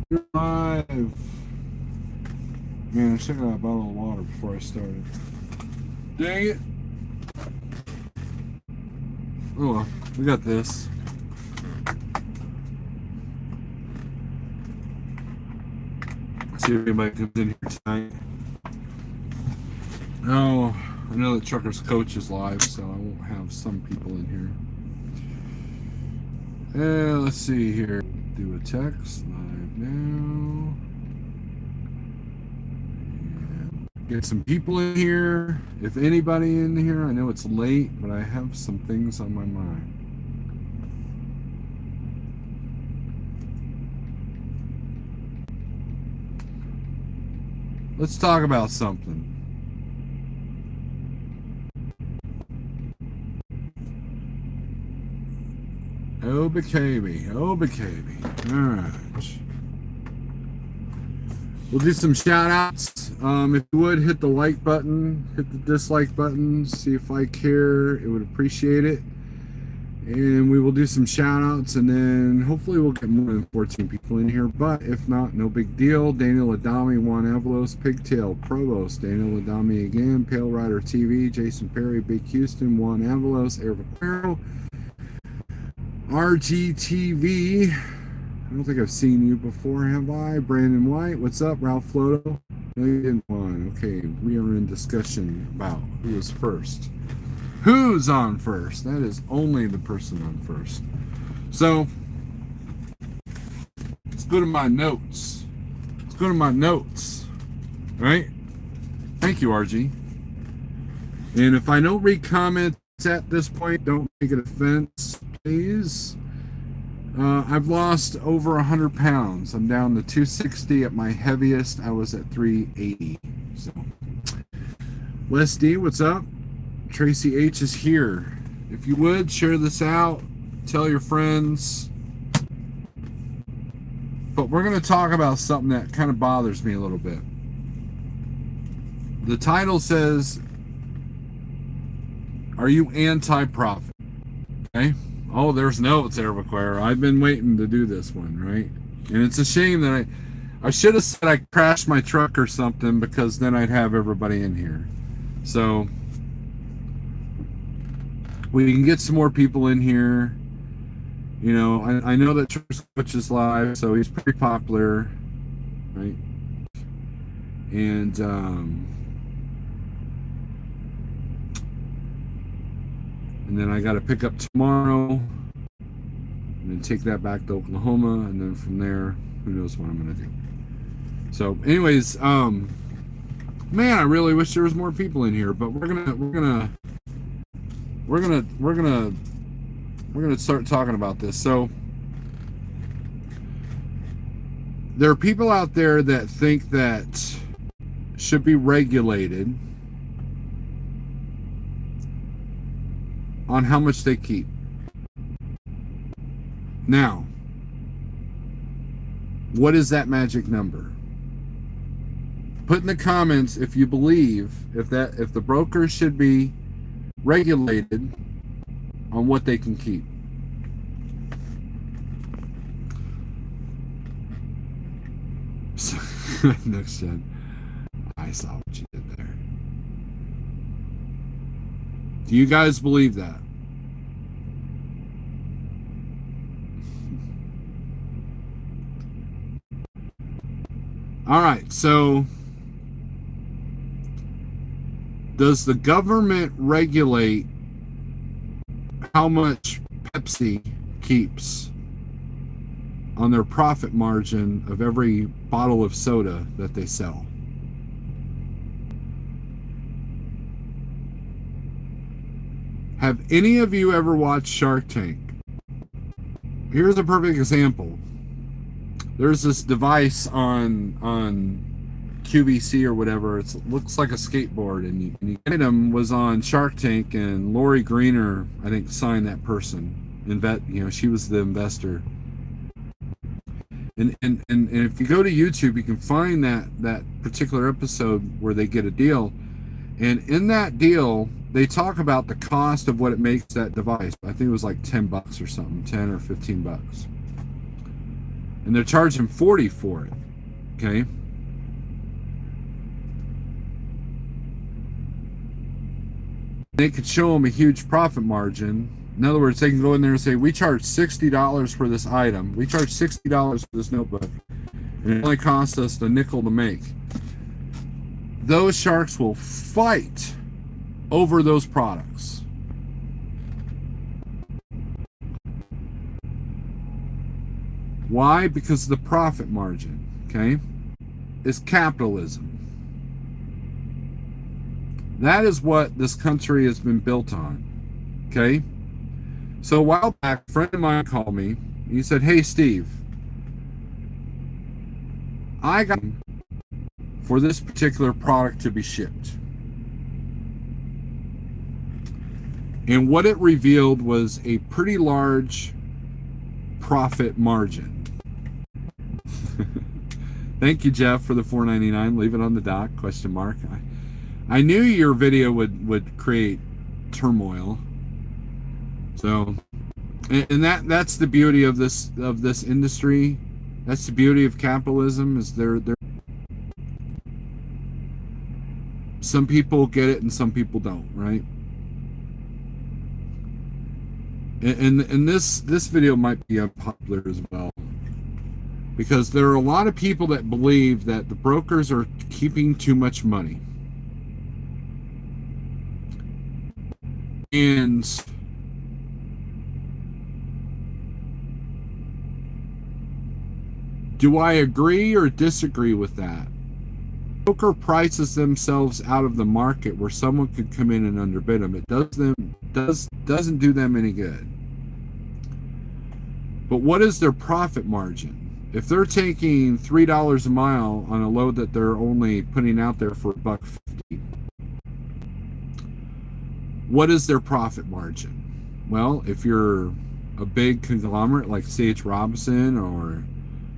You're live. Man, I should have got a bottle of water before I started. Dang it. Oh well, we got this. See if anybody comes in here tonight. Oh, I know that Trucker's Coach is live, so I won't have some people in here. Let's see here. Do a text live now. And get some people in here. If anybody in here, I know it's late, but I have some things on my mind. Let's talk about something. Oh, baby. Oh, baby. All right. We'll do some shout outs. If you would, hit the like button, hit the dislike button, see if I care. It would appreciate it. And we will do some shout outs, and then hopefully we'll get more than 14 people in here. But if not, no big deal. Daniel Adami, Juan Avalos, Pigtail, Provost, Daniel Adami again, Pale Rider TV, Jason Perry, Big Houston, Juan Avalos, Air Vaquero, RGTV. I don't think I've seen you before, have I? Brandon White, what's up? Ralph Floto. No, you didn't want. Okay, we are in discussion about who is first. Who's on first? That is only the person on first. So, let's go to my notes. Right? Thank you, RG. And if I don't read comments at this point, don't take it offense, please. I've lost over 100 pounds. I'm down to 260 at my heaviest. I was at 380. So, Wes D, what's up? Tracy H is here. If you would, share this out. Tell your friends. But we're going to talk about something that kind of bothers me a little bit. The title says, are you anti-profit? Okay. Oh, there's notes, Air Vaquero. I've been waiting to do this one, right? And it's a shame that I should have said I crashed my truck or something, because then I'd have everybody in here. So we can get some more people in here. You know, I know that Coach is live, so he's pretty popular, right? And then I got to pick up tomorrow, and then take that back to Oklahoma, and then from there, who knows what I'm gonna do. So, anyways, man, I really wish there was more people in here, but we're gonna start talking about this. So, there are people out there that think that should be regulated on how much they keep. Now, what is that magic number? Put in the comments if you believe if the brokers should be regulated on what they can keep. Next gen. I saw what you did there. Do you guys believe that? All right, so does the government regulate how much Pepsi keeps on their profit margin of every bottle of soda that they sell? Have any of you ever watched Shark Tank? Here's a perfect example. There's this device on QVC or whatever. It looks like a skateboard, and the item was on Shark Tank, and Lori Greener, I think, signed that person. She was the investor. And if you go to YouTube, you can find that particular episode where they get a deal. And in that deal, they talk about the cost of what it makes that device. I think it was like $10 or something, 10 or $15. And they're charging 40 for it. Okay. They could show them a huge profit margin. In other words, they can go in there and say, we charge $60 for this item. We charge $60 for this notebook. And it only costs us a nickel to make. Those sharks will fight over those products. Why? Because of the profit margin, okay? It's capitalism. That is what this country has been built on, okay? So a while back, a friend of mine called me. He said, hey, Steve, I got for this particular product to be shipped. And what it revealed was a pretty large profit margin. Thank you, Jeff, for the $4.99. Leave it on the dock, question mark. I knew your video would create turmoil. So, and that's the beauty of this industry. That's the beauty of capitalism, is they're some people get it and some people don't, right? And this video might be unpopular as well, because there are a lot of people that believe that the brokers are keeping too much money. And do I agree or disagree with that? Broker prices themselves out of the market where someone could come in and underbid them. It doesn't do them any good. But what is their profit margin? If they're taking $3 a mile on a load that they're only putting out there for $1.50, what is their profit margin? Well, if you're a big conglomerate like C.H. Robinson or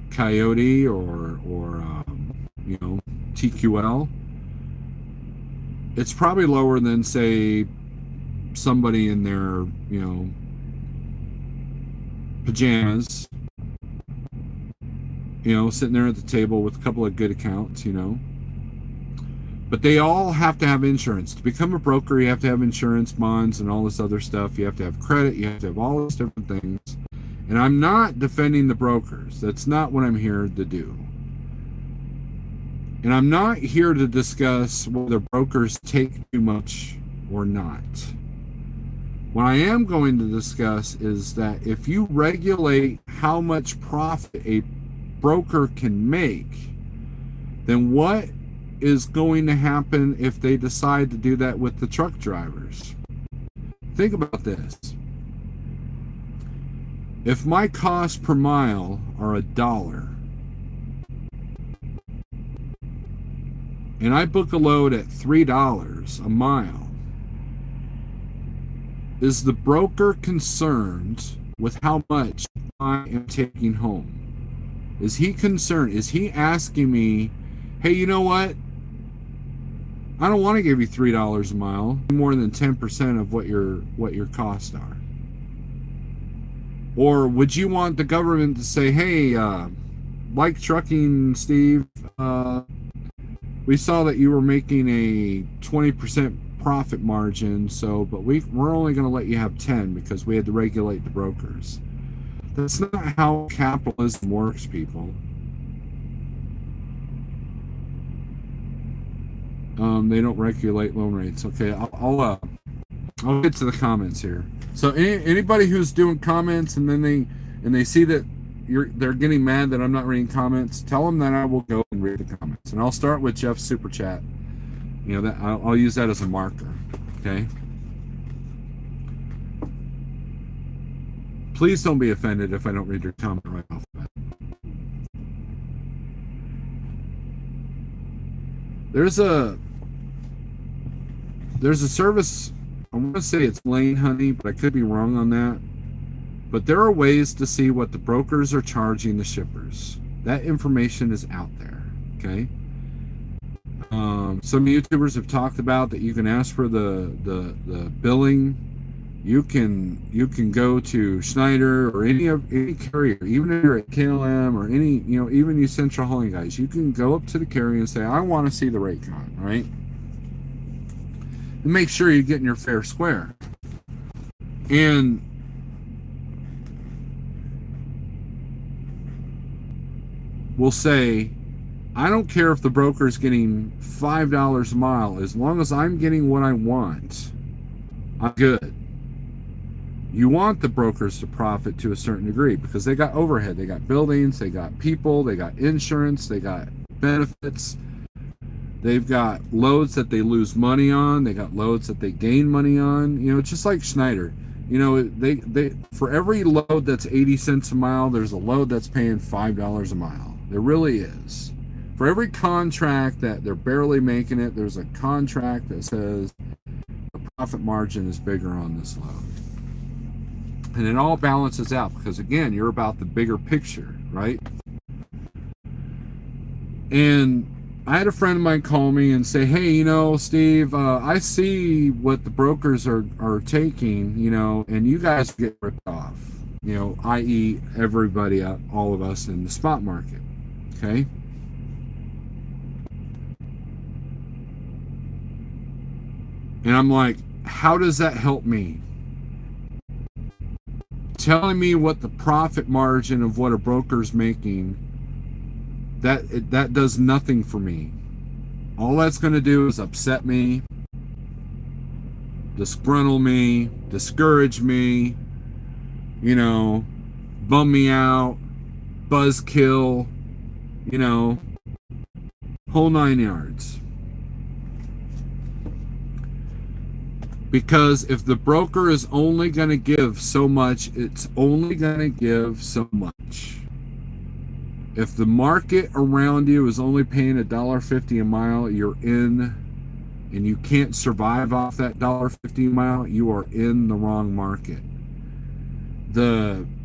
Coyote or TQL, it's probably lower than, say, somebody in their pajamas, sitting there at the table with a couple of good accounts, but they all have to have insurance. To become a broker, you have to have insurance, bonds, and all this other stuff. You have to have credit. You have to have all these different things. And I'm not defending the brokers. That's not what I'm here to do. And I'm not here to discuss whether brokers take too much or not. What I am going to discuss is that if you regulate how much profit a broker can make, then what is going to happen if they decide to do that with the truck drivers? Think about this. If my costs per mile are $1, and I book a load at $3 a mile, is the broker concerned with how much I am taking home? Is he concerned? Is he asking me, hey, you know what? I don't want to give you $3 a mile, more than 10% of what your costs are. Or would you want the government to say, hey, like trucking, Steve, we saw that you were making a 20% profit margin, but we're only going to let you have 10 because we had to regulate the brokers. That's not how capitalism works, people. They don't regulate loan rates. Okay, I'll get to the comments here. So anybody who's doing comments and then they see that they're getting mad that I'm not reading comments, tell them that I will go and read the comments. And I'll start with Jeff's super chat. That I'll use that as a marker. Okay. Please don't be offended if I don't read your comment right off the bat. There's a service, I want to say it's Lane Honey, but I could be wrong on that. But there are ways to see what the brokers are charging the shippers. That information is out there, okay? Some YouTubers have talked about that you can ask for the billing. You can go to Schneider or any carrier, even if you're at KLM or any, even you central hauling guys, you can go up to the carrier and say, I want to see the rate con, right? And make sure you're getting your fair square. And we'll say, I don't care if the broker's getting $5 a mile, as long as I'm getting what I want, I'm good. You want the brokers to profit to a certain degree because they got overhead, they got buildings, they got people, they got insurance, they got benefits, they've got loads that they lose money on, they got loads that they gain money on. Just like Schneider, they for every load that's 80 cents a mile, there's a load that's paying $5 a mile. There really is. For every contract that they're barely making it, there's a contract that says the profit margin is bigger on this load. And it all balances out because, again, you're about the bigger picture, right? And I had a friend of mine call me and say, hey, Steve, I see what the brokers are taking, and you guys get ripped off, i.e. everybody, all of us in the spot market, okay? And I'm like, how does that help me? Telling me what the profit margin of what a broker's making, that does nothing for me. All that's going to do is upset me, disgruntle me, discourage me, bum me out, buzzkill, whole 9 yards. Because if the broker is only going to give so much, it's only going to give so much. If the market around you is only paying $1.50 a mile, you're in, and you can't survive off that $1.50 a mile, you are in the wrong market.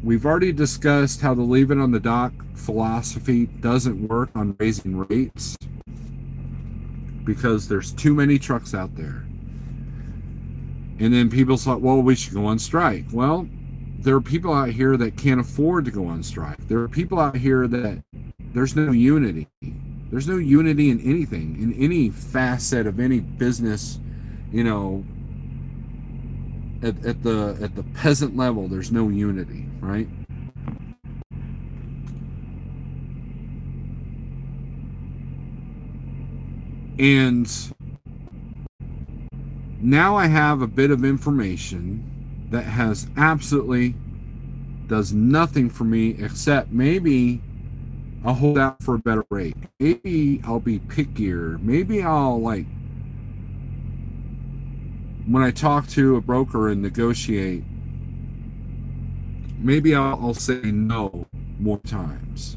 We've already discussed how the leave it on the dock philosophy doesn't work on raising rates because there's too many trucks out there. And then people thought, well, we should go on strike. Well, there are people out here that can't afford to go on strike. There are people out here that there's no unity. There's no unity in anything, in any facet of any business, at the peasant level, there's no unity, right? And now I have a bit of information that has absolutely does nothing for me except maybe I'll hold out for a better rate. Maybe I'll be pickier. Maybe I'll when I talk to a broker and negotiate, maybe I'll say no more times.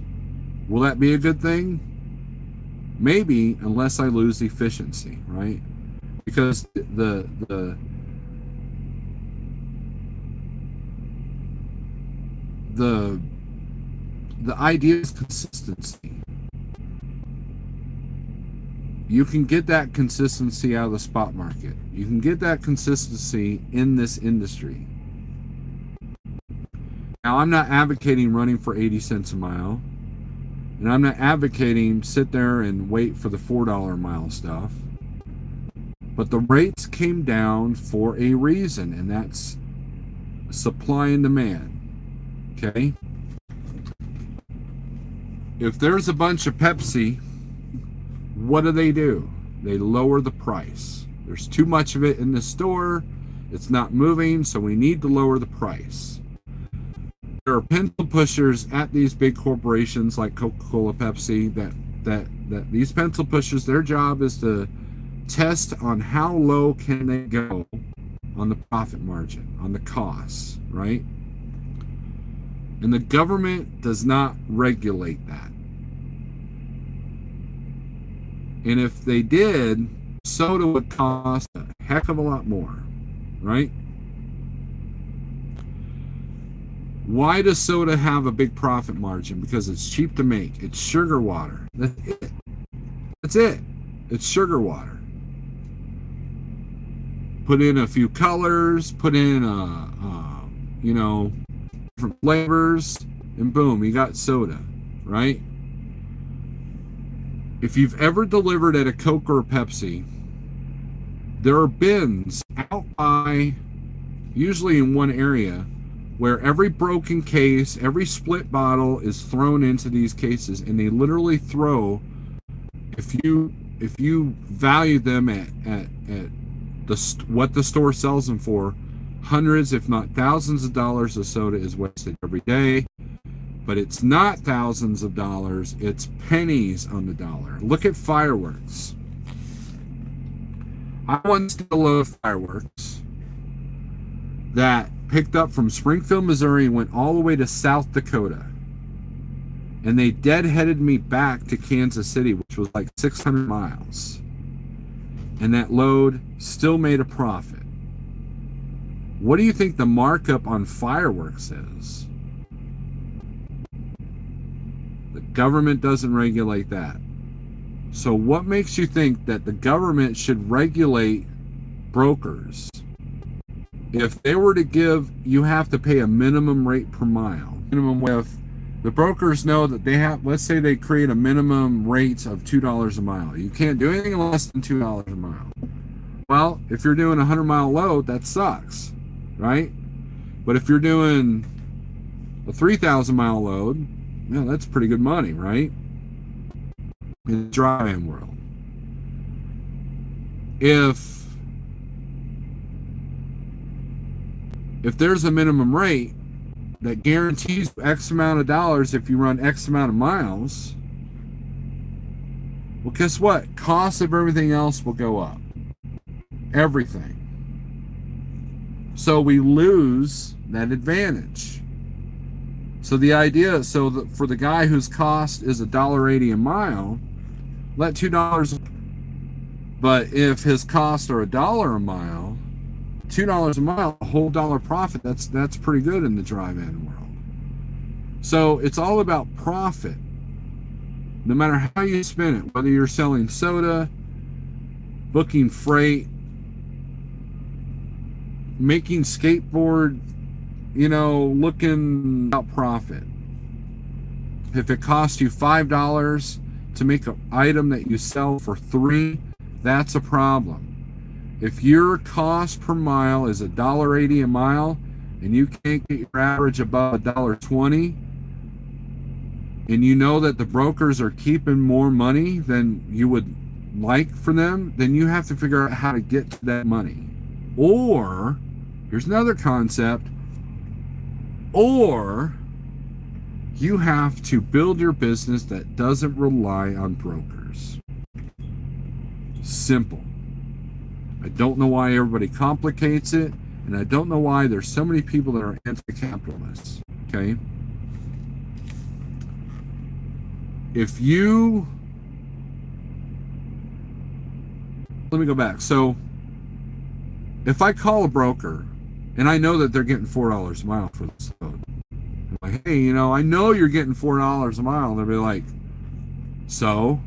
Will that be a good thing? Maybe, unless I lose efficiency, right? Because the idea is consistency. You can get that consistency out of the spot market. You can get that consistency in this industry. Now, I'm not advocating running for 80 cents a mile, and I'm not advocating sit there and wait for the $4 a mile stuff. But the rates came down for a reason, and that's supply and demand. Okay? If there's a bunch of Pepsi, what do? They lower the price. There's too much of it in the store. It's not moving, so we need to lower the price. There are pencil pushers at these big corporations like Coca-Cola, Pepsi, that these pencil pushers, their job is to test on how low can they go on the profit margin, on the costs, right? And the government does not regulate that. And if they did, soda would cost a heck of a lot more, right? Why does soda have a big profit margin? Because it's cheap to make. It's sugar water. That's it. It's sugar water. Put in a few colors, put in different flavors, and boom, you got soda, right? If you've ever delivered at a Coke or a Pepsi, there are bins out by, usually in one area, where every broken case, every split bottle is thrown into these cases, and they literally throw, if you value them at what the store sells them for, hundreds if not thousands of dollars of soda is wasted every day. But it's not thousands of dollars, it's pennies on the dollar. Look at fireworks. I once did a load of fireworks that picked up from Springfield, Missouri, and went all the way to South Dakota. And they deadheaded me back to Kansas City, which was like 600 miles. And that load still made a profit. What do you think the markup on fireworks is? The government doesn't regulate that. So what makes you think that the government should regulate brokers? If they were to give, you have to pay a minimum rate per mile. Minimum with the brokers know that they have, let's say they create a minimum rate of $2 a mile. You can't do anything less than $2 a mile. Well, if you're doing a 100-mile load, that sucks, right? But if you're doing a 3,000-mile load, that's pretty good money, right? In the dry van world. If there's a minimum rate that guarantees X amount of dollars if you run X amount of miles, well, guess what? Cost of everything else will go up. Everything. So we lose that advantage. So the idea, for the guy whose cost is $1.80 a mile, let $2. But if his costs are $1 a mile, $2 a mile, a whole dollar profit. That's pretty good in the dry van world. So it's all about profit. No matter how you spin it, whether you're selling soda, booking freight, making skateboard, looking about profit. If it costs you $5 to make an item that you sell for $3, that's a problem. If your cost per mile is $1.80 a mile and you can't get your average above $1.20, and you know that the brokers are keeping more money than you would like for them, then you have to figure out how to get to that money. Or, here's another concept, or you have to build your business that doesn't rely on brokers. Simple. I don't know why everybody complicates it, and I don't know why there's so many people that are anti-capitalists. Okay? Let me go back. So, if I call a broker, and I know that they're getting $4 a mile for this load, I'm like, hey, I know you're getting $4 a mile. They'll be like, so?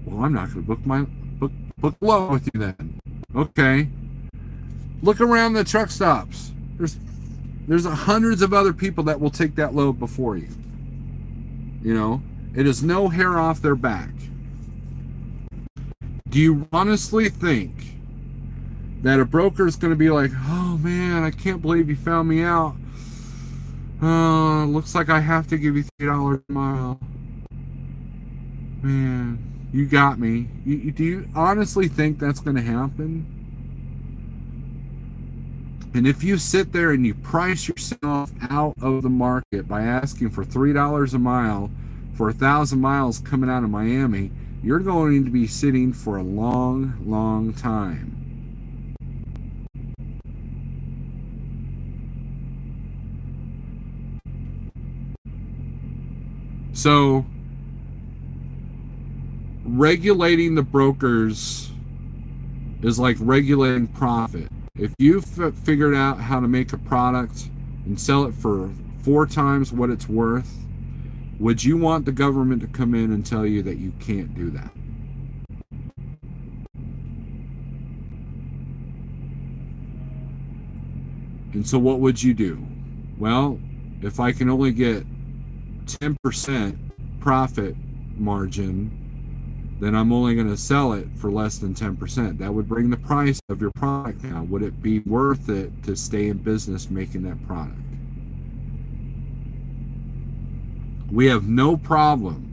Well, I'm not going to book low with you then. Okay. Look around the truck stops. There's hundreds of other people that will take that load before you. It is no hair off their back. Do you honestly think that a broker is going to be like, oh man, I can't believe you found me out. Looks like I have to give you $3 a mile. Man. You got me. Do you honestly think that's going to happen? And if you sit there and you price yourself out of the market by asking for $3 a mile for 1,000 miles coming out of Miami, you're going to be sitting for a long, long time. So, regulating the brokers is like regulating profit. If you've figured out how to make a product and sell it for 4 times what it's worth, would you want the government to come in and tell you that you can't do that? And so what would you do? Well, if I can only get 10% profit margin, then I'm only going to sell it for less than 10%. That would bring the price of your product down. Would it be worth it to stay in business making that product? We have no problem.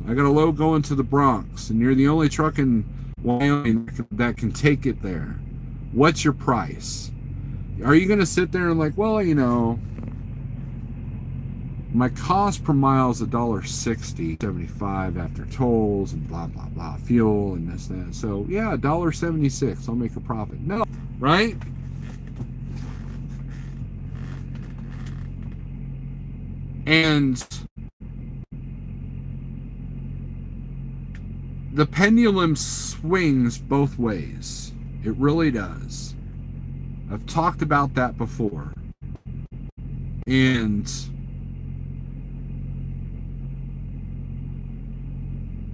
I got a load going to the Bronx, and you're the only truck in Wyoming that can take it there. What's your price? Are you going to sit there and like, well, you know, my cost per mile is $1.60, 75 after tolls and blah blah blah, fuel and this and that. So yeah, $1.76, I'll make a profit. No, right? And the pendulum swings both ways. It really does. I've talked about that before. And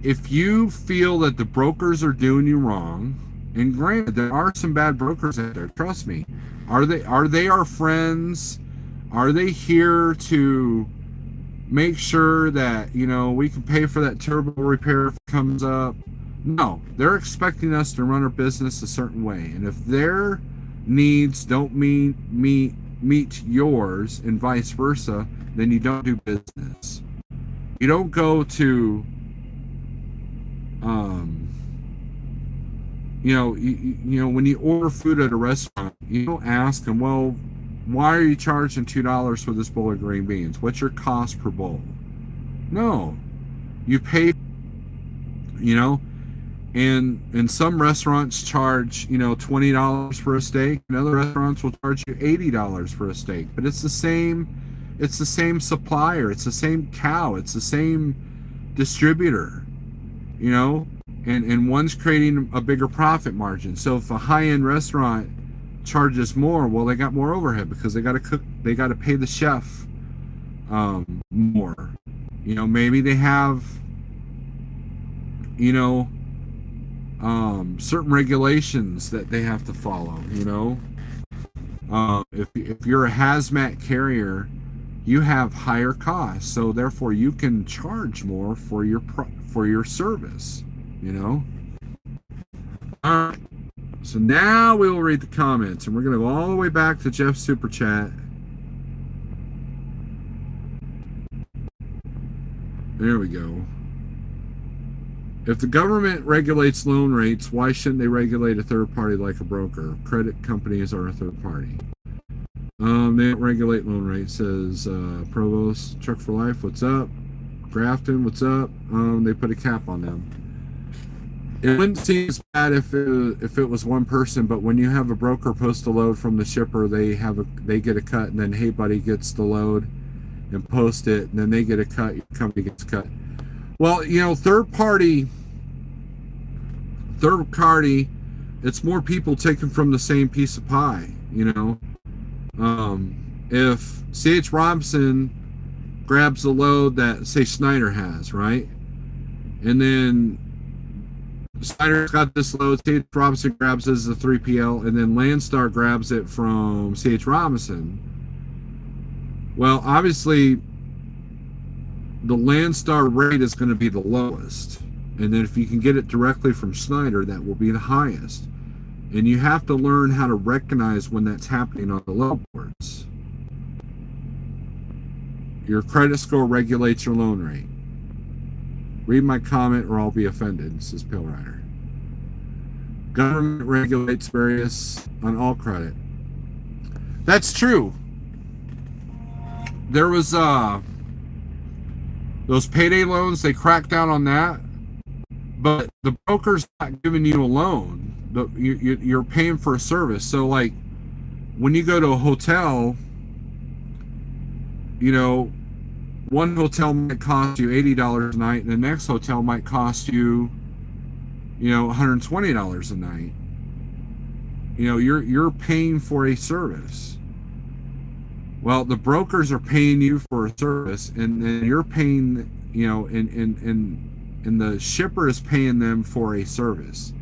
if you feel that the brokers are doing you wrong, and granted, there are some bad brokers out there, trust me. Are they our friends? Are they here to make sure that, you know, we can pay for that turbo repair if it comes up? No, they're expecting us to run our business a certain way. And if their needs don't meet yours and vice versa, then you don't do business. You don't go to you know, when you order food at a restaurant, you don't ask them, well, why are you charging $2 for this bowl of green beans? What's your cost per bowl? No, you pay, you know, and some restaurants charge, you know, $20 for a steak, and other restaurants will charge you $80 for a steak. But it's the same supplier, it's the same cow, it's the same distributor, you know, and one's creating a bigger profit margin. So if a high-end restaurant charges more, well, they got more overhead because they got to cook, they got to pay the chef more. You know, maybe they have, you know, certain regulations that they have to follow. You know, if you're a hazmat carrier, you have higher costs, so therefore you can charge more for your service. You know. All right. So now we will read the comments, and we're going to go all the way back to Jeff's super chat. There we go. If the government regulates loan rates, why shouldn't they regulate a third party like a broker? Credit companies are a third party. They don't regulate loan rates, says Provost. Truck for Life, what's up? Grafton, what's up? They put a cap on them. It wouldn't seem as bad if it was one person, but when you have a broker post a load from the shipper, they get a cut, and then Hey Buddy gets the load and post it, and then they get a cut, your company gets cut. Well, you know, third party, it's more people taking from the same piece of pie, you know. If C.H. Robinson grabs the load that, say, Schneider has, right? And then Schneider's got this load, C.H. Robinson grabs it as a 3PL, and then Landstar grabs it from C.H. Robinson. Well, obviously, the Landstar rate is going to be the lowest. And then if you can get it directly from Schneider, that will be the highest. And you have to learn how to recognize when that's happening on the load boards. Your credit score regulates your loan rate. Read my comment or I'll be offended, says Pill Rider. Government regulates various on all credit. That's true. There was those payday loans, they cracked down on that. But the broker's not giving you a loan. You're paying for a service. So like when you go to a hotel, you know, one hotel might cost you $80 a night, and the next hotel might cost you, you know, $120 a night. You know, you're paying for a service. Well, the brokers are paying you for a service, and then you're paying, you know, and the shipper is paying them for a service.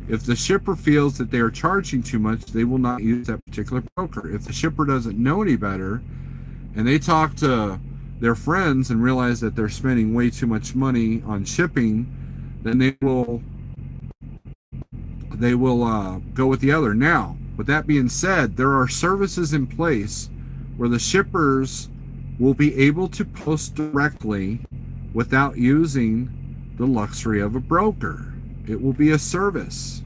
If the shipper feels that they are charging too much, they will not use that particular broker. If the shipper doesn't know any better and they talk to their friends and realize that they're spending way too much money on shipping, then they will go with the other. Now, with that being said, there are services in place where the shippers will be able to post directly without using the luxury of a broker. It will be a service,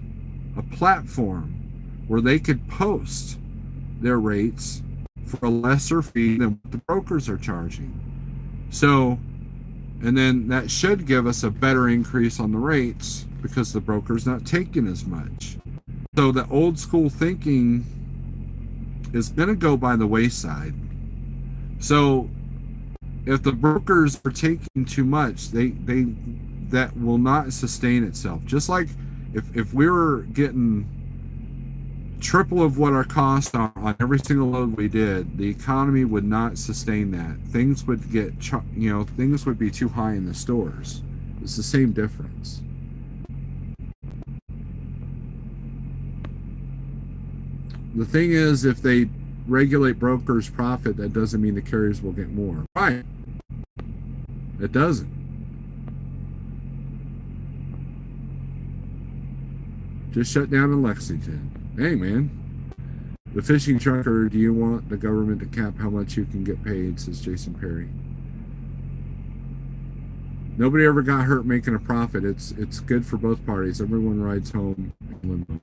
a platform where they could post their rates for a lesser fee than what the brokers are charging. So, and then that should give us a better increase on the rates because the broker's not taking as much. So the old school thinking is going to go by the wayside. So if the brokers are taking too much, that will not sustain itself. Just like if we were getting triple of what our costs are on every single load we did, the economy would not sustain that. Things would get, things would be too high in the stores. It's the same difference. The thing is, if they regulate brokers' profit, that doesn't mean the carriers will get more. Right. It doesn't. Just shut down in Lexington. Hey, man. The fishing trucker, do you want the government to cap how much you can get paid, says Jason Perry. Nobody ever got hurt making a profit. It's good for both parties. Everyone rides home in limbo.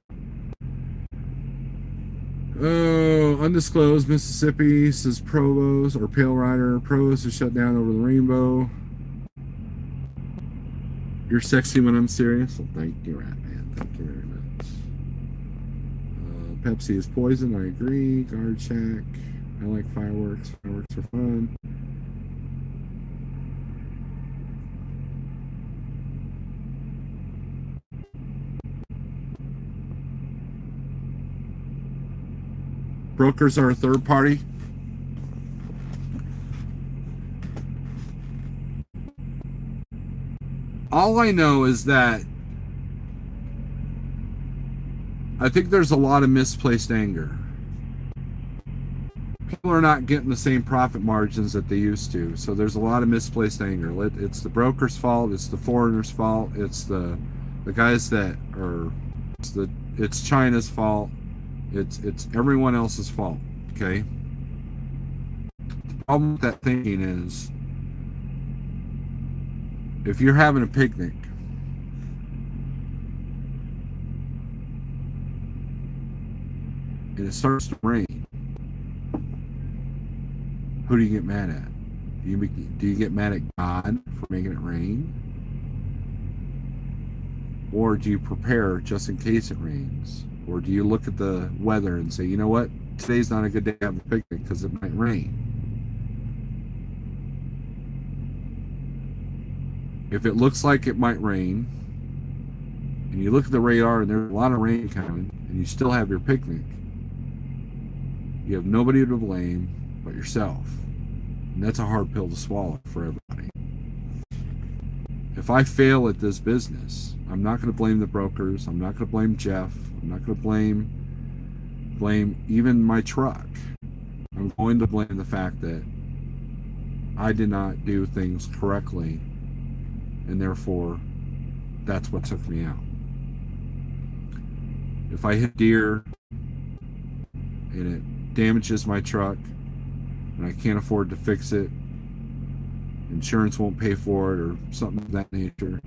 Oh, undisclosed Mississippi, says Provost, or Pale Rider. Provost is shut down over the rainbow. You're sexy when I'm serious. Well, thank you, Ratman. Thank you very much. Pepsi is poison. I agree. Guard check. I like fireworks. Fireworks are fun. Brokers are a third party. All I know is that I think there's a lot of misplaced anger. People are not getting the same profit margins that they used to, so there's a lot of misplaced anger. It's the broker's fault. It's the foreigner's fault. It's the guys that are. It's China's fault. It's everyone else's fault. Okay. The problem with that thinking is, if you're having a picnic and it starts to rain, who do you get mad at? Do you get mad at God for making it rain? Or do you prepare just in case it rains? Or do you look at the weather and say, you know what, today's not a good day to have a picnic because it might rain? If it looks like it might rain, and you look at the radar and there's a lot of rain coming, and you still have your picnic, you have nobody to blame but yourself. And that's a hard pill to swallow for everybody. If I fail at this business, I'm not going to blame the brokers. I'm not going to blame Jeff. I'm not going to blame even my truck. I'm going to blame the fact that I did not do things correctly, and therefore that's what took me out. If I hit deer and it damages my truck and I can't afford to fix it, insurance won't pay for it or something of that nature,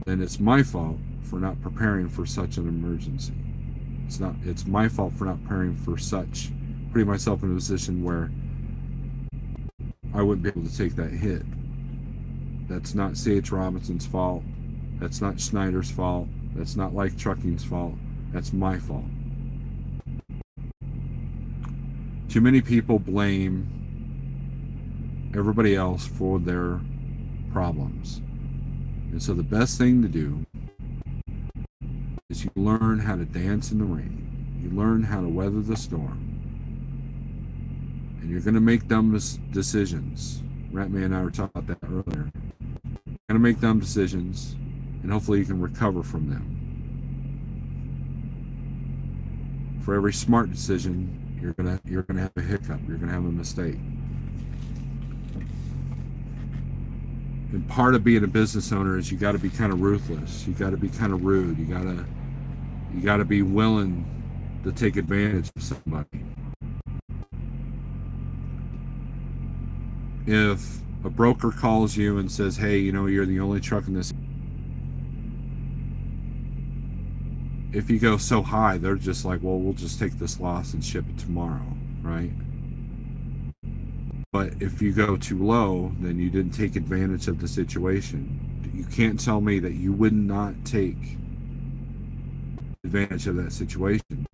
then it's my fault for not preparing for such an emergency. It's my fault for not preparing for such, putting myself in a position where I wouldn't be able to take that hit. That's not C.H. Robinson's fault. That's not Schneider's fault. That's not Like Trucking's fault. That's my fault. Too many people blame everybody else for their problems. And so the best thing to do is you learn how to dance in the rain. You learn how to weather the storm. And you're going to make dumb decisions. Ratman and I were talking about that earlier. You're going to make dumb decisions, and hopefully you can recover from them. For every smart decision, you're gonna have a hiccup. You're gonna have a mistake. And part of being a business owner is you got to be kind of ruthless. You got to be kind of rude. You got to be willing to take advantage of somebody. If a broker calls you and says, "Hey, you're the only truck in this," if you go so high, they're just like, "Well, we'll just take this loss and ship it tomorrow," right? But if you go too low, then you didn't take advantage of the situation. You can't tell me that you would not take advantage of that situation.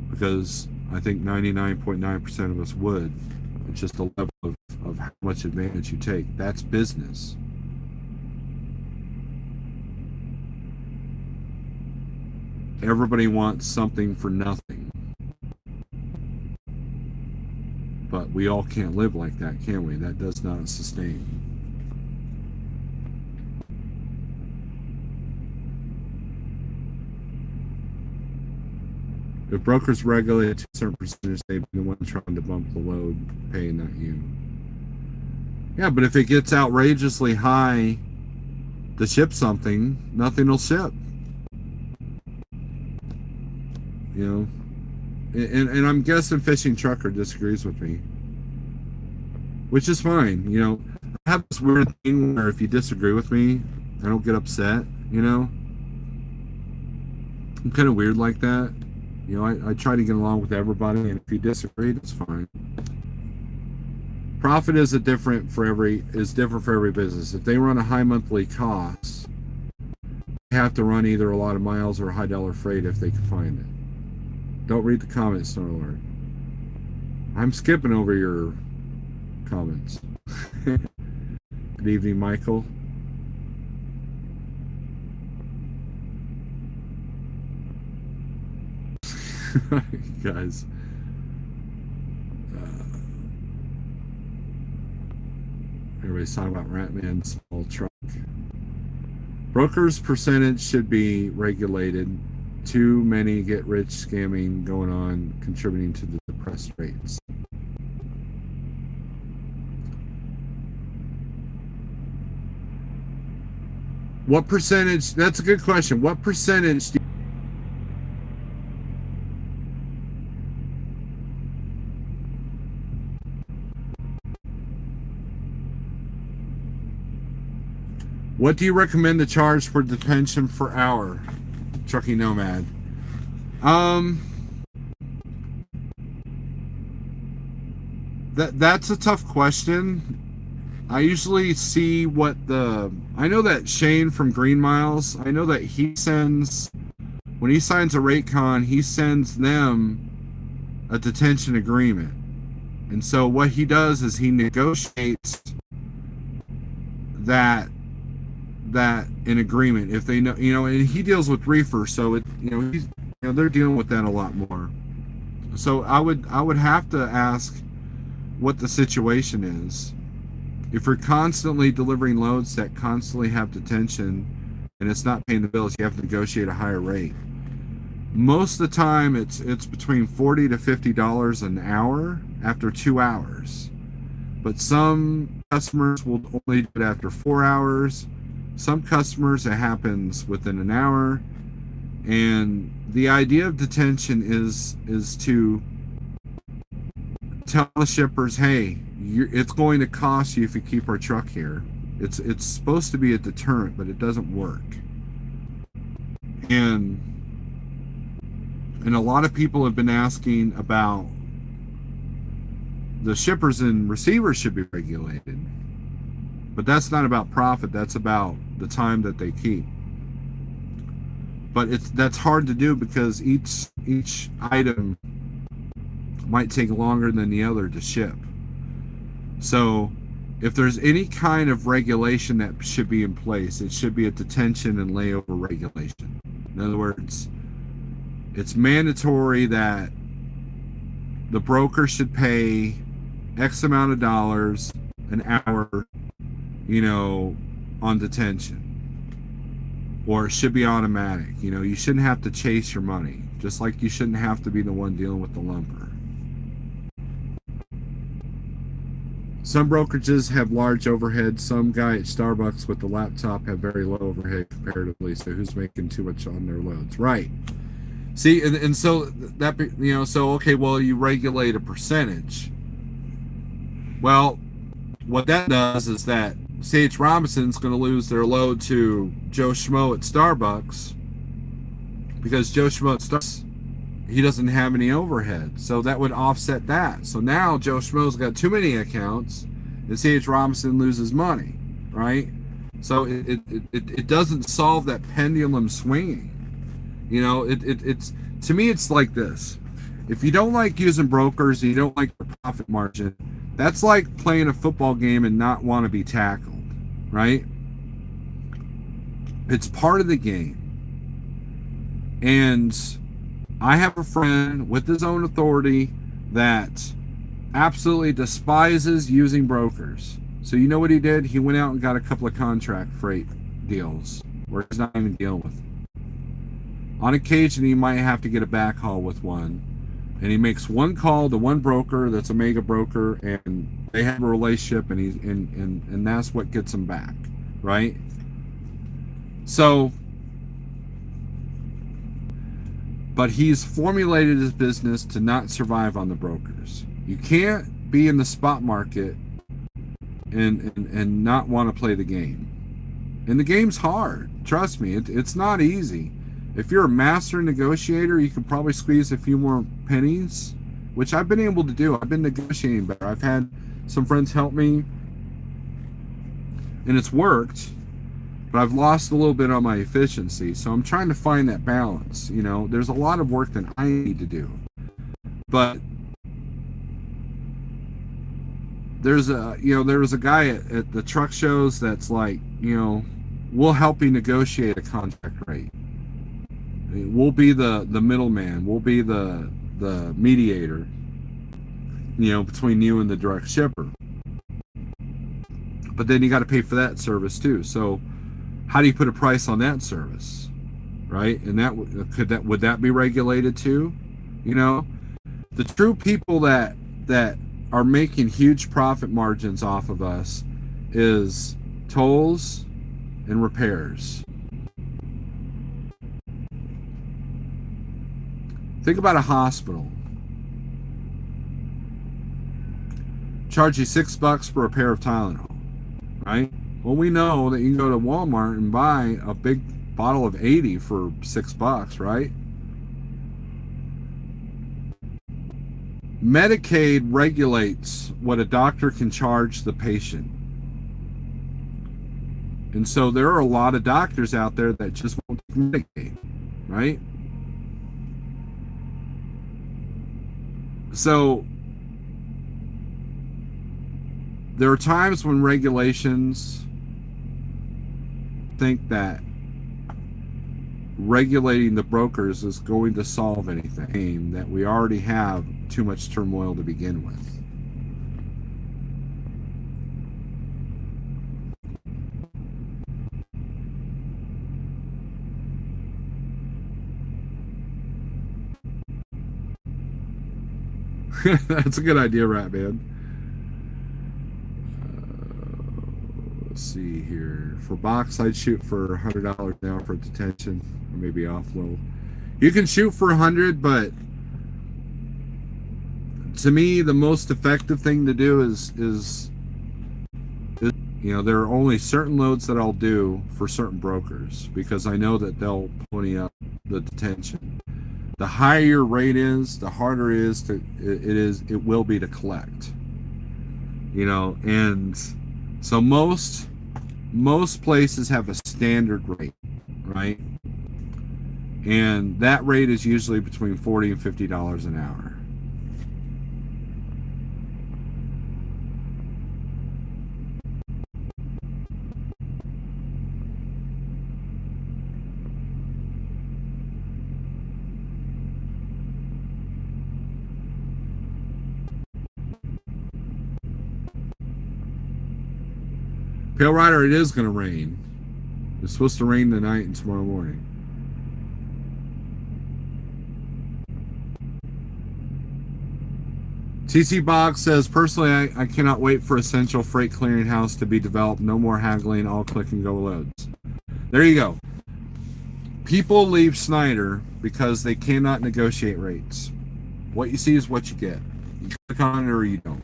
Because I think 99.9% of us would. It's just a level of how much advantage you take. That's business. Everybody wants something for nothing. But we all can't live like that, can we? That does not sustain. If brokers regulate to a certain percentage, they'd be the one trying to bump the load, paying, not you. Yeah, but if it gets outrageously high to ship something, nothing will ship. And I'm guessing Fishing Trucker disagrees with me, which is fine. I have this weird thing where if you disagree with me, I don't get upset. I'm kind of weird like that. I try to get along with everybody, and if you disagree, that's fine. Profit is different for every business. If they run a high monthly cost, they have to run either a lot of miles or a high dollar freight if they can find it. Don't read the comments, Snarlord. I'm skipping over your comments. Good evening, Michael. Guys. Everybody's talking about Ratman small truck. Brokers' percentage should be regulated. Too many get rich scamming going on, contributing to the depressed rates. What percentage? That's a good question. What percentage do you... What do you recommend to charge for detention per hour? Trucking Nomad. That's a tough question. I usually see I know that Shane from Green Miles, I know that when he signs a rate con, he sends them a detention agreement. And so what he does is he negotiates that in agreement. If they know, and he deals with reefers, so they're dealing with that a lot more. So I would have to ask what the situation is. If you're constantly delivering loads that constantly have detention and it's not paying the bills, you have to negotiate a higher rate. Most of the time it's between $40 to $50 an hour after 2 hours. But some customers will only do it after 4 hours. Some customers, it happens within an hour. And the idea of detention is to tell the shippers, hey, it's going to cost you if you keep our truck here. It's supposed to be a deterrent, but it doesn't work. And a lot of people have been asking about the shippers and receivers should be regulated. But that's not about profit, that's about the time that they keep. But that's hard to do because each item might take longer than the other to ship. So if there's any kind of regulation that should be in place, it should be a detention and layover regulation. In other words, it's mandatory that the broker should pay X amount of dollars an hour, on detention. or it should be automatic. You know, you shouldn't have to chase your money, just like you shouldn't have to be the one dealing with the lumper. Some brokerages have large overhead. Some guy at Starbucks with the laptop have very low overhead comparatively. So who's making too much on their loads? Right. See, and so that, you know, so okay, well, you regulate a percentage. Well, what that does is that C.H. Robinson's going to lose their load to Joe Schmo at Starbucks, because Joe Schmo at Starbucks, he doesn't have any overhead. So that would offset that. So now Joe Schmo's got too many accounts and C.H. Robinson loses money, right? So it doesn't solve that pendulum swinging. You know, it's, to me, it's like this. If you don't like using brokers, you don't like the profit margin, that's like playing a football game and not want to be tackled, right? It's part of the game. And I have a friend with his own authority that absolutely despises using brokers. So you know what he did? He went out and got a couple of contract freight deals where he's not even dealing with them. On occasion, he might have to get a backhaul with one. And he makes one call to one broker that's a mega broker, and they have a relationship, and he's and that's what gets him back, right? So, but he's formulated his business to not survive on the brokers. You can't be in the spot market and not want to play the game. And the game's hard. Trust me, it's not easy. If you're a master negotiator, you can probably squeeze a few more pennies, which I've been able to do. I've been negotiating better. I've had some friends help me, and it's worked, but I've lost a little bit on my efficiency. So I'm trying to find that balance. You know, there's a lot of work that I need to do. But there was a guy at the truck shows that's like, you know, we'll help you negotiate a contract rate. We'll be the middleman. We'll be the mediator, you know, between you and the direct shipper. But then you got to pay for that service too. So how do you put a price on that service, right? And would that be regulated too? You know, the true people that are making huge profit margins off of us is tolls and repairs. Think about a hospital. Charge you $6 for a pair of Tylenol, right? Well, we know that you can go to Walmart and buy a big bottle of 80 for $6, right? Medicaid regulates what a doctor can charge the patient. And so there are a lot of doctors out there that just won't take Medicaid, right? So there are times when regulations think that regulating the brokers is going to solve anything, that we already have too much turmoil to begin with. That's a good idea, Ratman. Let's see here. For box, I'd shoot for $100 now for detention, or maybe offload. You can shoot for $100, but to me, the most effective thing to do is you know, there are only certain loads that I'll do for certain brokers because I know that they'll pony up the detention. The higher your rate is, the harder it will be to collect. You know, and so most places have a standard rate, right? And that rate is usually between $40 and $50 an hour. Pale Rider, it is going to rain. It's supposed to rain tonight and tomorrow morning. TC Box says, personally, I cannot wait for Essential Freight Clearinghouse to be developed. No more haggling, all click and go loads. There you go. People leave Schneider because they cannot negotiate rates. What you see is what you get. You click on it or you don't.